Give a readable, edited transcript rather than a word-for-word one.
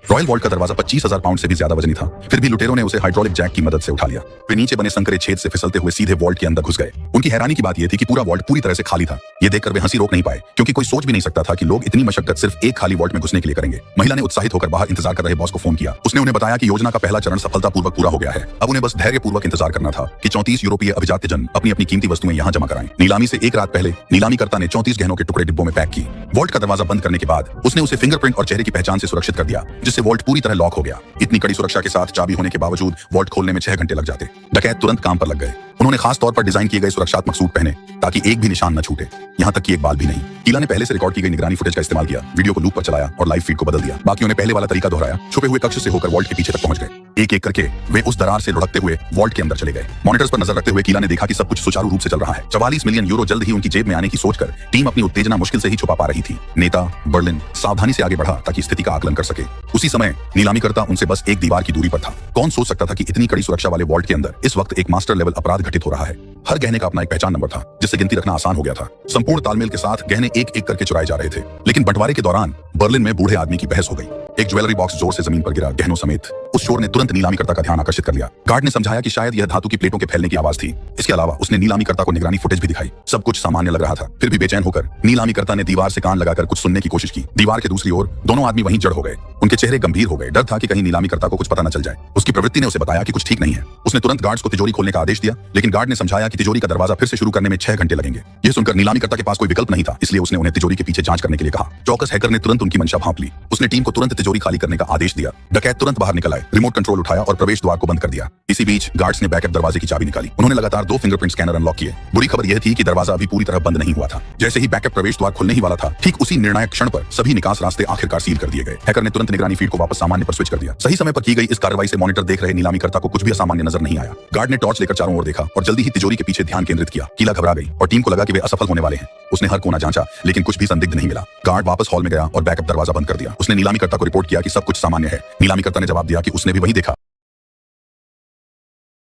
Royal vault का दरवाजा 25,000 pound से भी ज्यादा वजनी था। फिर भी लुटेरों ने उसे हाइड्रोलिक जैक की मदद से उठा लिया। वे नीचे बने संकरे छेद से फिसलते हुए सीधे वॉल्ट के अंदर घुस गए। उनकी हैरानी की बात यह थी कि पूरा वॉल्ट पूरी तरह से खाली था। ये देखकर वे हंसी रोक नहीं पाए, क्योंकि कोई सोच भी नहीं सकता था कि लोग इतनी मशक्कत सिर्फ एक खाली वॉल्ट में घुसने के लिए करेंगे। महिला ने उत्साहित होकर बाहर इंतजार कर रहे बॉस को फोन किया। उसने उन्हें बताया कि योजना का पहला चरण सफलतापूर्वक पूरा हो गया है। अब उन्हें बस धैर्यपूर्वक इंतजार करना था कि 34 यूरोपीय अभिजात्य जन अपनी अपनी कीमती वस्तुएं यहाँ जमा कराएं। नीलामी से एक रात पहले नीलामीकर्ता ने 34 गहनों के टुकड़े डिब्बों में पैक की। वॉल्ट का दरवाजा बंद करने के बाद उसने उसे फिंगरप्रिंट और चेहरे की पहचान से सुरक्षित कर दिया, जिससे वॉल्ट पूरी तरह लॉक हो गया। इतनी कड़ी सुरक्षा के साथ चाबी होने के बावजूद वॉल्ट खोलने में 6 घंटे लग जाते। डकैत तुरंत काम पर लग गए। उन्होंने खास तौर पर डिजाइन किए गए सुरक्षात्मक सूट पहने ताकि एक भी निशान न छूटे, यहाँ तक कि एक बाल भी नहीं। कीला ने पहले से रिकॉर्ड की गई निगरानी फुटेज का इस्तेमाल किया, वीडियो को लूप पर चलाया और लाइव फीड को बदल दिया। बाकियों ने पहले वाला तरीका दोहराया, छुपे हुए कक्ष से होकर वॉल्ट के पीछे तक पहुंच गए। एक एक करके वे उस दरार से लुढ़कते हुए वॉल्ट के अंदर चले गए। मॉनिटर्स पर नजर रखते हुए कीला ने देखा कि सब कुछ सुचारू रूप से चल रहा है। 44 मिलियन यूरो जल्द ही उनकी जेब में आने की सोचकर टीम अपनी उत्तेजना मुश्किल से ही छुपा पा रही थी। नेता बर्लिन सावधानी से आगे बढ़ा ताकि स्थिति का आकलन कर सके। उसी समय नीलामीकर्ता उनसे बस एक दीवार की दूरी पर था। कौन सोच सकता था कि इतनी कड़ी सुरक्षा वाले वॉल्ट के अंदर इस वक्त एक मास्टर लेवल अपराध घटित हो रहा है। हर गहने का अपना एक पहचान नंबर था, जिससे गिनती रखना आसान हो गया था। संपूर्ण तालमेल के साथ गहने एक एक करके चुराए जा रहे थे। लेकिन बंटवारे के दौरान बर्लिन में बूढ़े आदमी की बहस हो गई। एक ज्वेलरी बॉक्स जोर से जमीन पर गिरा, गहनों समेत। उस शोर ने तुरंत नीलामीकर्ता का ध्यान आकर्षित कर लिया। गार्ड ने समझाया कि शायद यह धातु की प्लेटों के फैलने की आवाज थी। इसके अलावा उसने नीलामीकर्ता को निगरानी फुटेज भी दिखाई। सब कुछ सामान्य लग रहा था। फिर भी बेचैन होकर नीलामीकर्ता ने दीवार से कान लगाकर कुछ सुनने की कोशिश की। दीवार के दूसरी ओर दोनों आदमी वहीं जड़ हो गए। उनके चेहरे गंभीर हो गए। डर था कि कहीं नीलामीकर्ता को कुछ पता न चल जाए। उसकी प्रवृत्ति ने उसे बताया कि कुछ ठीक नहीं है। उसने तुरंत गार्ड्स को तिजोरी खोलने का आदेश दिया, लेकिन गार्ड ने समझाया कि तिजोरी का दरवाजा फिर से शुरू करने में 6 घंटे लगेंगे। यह सुनकर नीलामीकर्ता के पास कोई विकल्प नहीं था, इसलिए उसने उन्हें तिजोरी के पीछे जांच करने के लिए कहा। चौकस हैकर ने तुरंत उनकी मंशा भांप ली। उसने टीम को तुरंत तिजोरी खाली करने का आदेश दिया। डकैत तुरंत बाहर निकल आए, रिमोट कंट्रोल उठाया और प्रवेश द्वार को बंद कर दिया। इसी बीच गार्ड्स ने बैकअप दरवाजे की चाबी निकाली। उन्होंने लगातार 2 फिंगरप्रिंट स्कैनर अनलॉक किए। बुरी खबर यह थी कि दरवाजा अभी पूरी तरह बंद नहीं हुआ था। जैसे ही बैकअप प्रवेश द्वार खुलने ही वाला था, ठीक उसी निर्णायक क्षण पर सभी निकास रास्ते आखिरकार सील कर दिए गए। हैकर ने तुरंत निगरानी फीड को वापस सामान्य पर स्विच कर दिया। सही समय पर की गई इस कार्रवाई से मॉनिटर देख रहे नीलामीकर्ता को कुछ भी असामान्य नजर नहीं आया। गार्ड ने टॉर्च लेकर चारों ओर देखा और जल्दी ही तिजोरी के पीछे ध्यान केंद्रित किया। कीला घबरा गई और टीम को लगा कि वे असफल होने वाले हैं। उसने हर कोना जांचा, लेकिन कुछ भी संदिग्ध नहीं मिला। गार्ड वापस हॉल में गया और बैकअप दरवाजा बंद कर दिया। उसने नीलामीकर्ता को रिपोर्ट किया कि सब कुछ सामान्य है। नीलामीकर्ता ने जवाब दिया कि उसने भी वही देखा।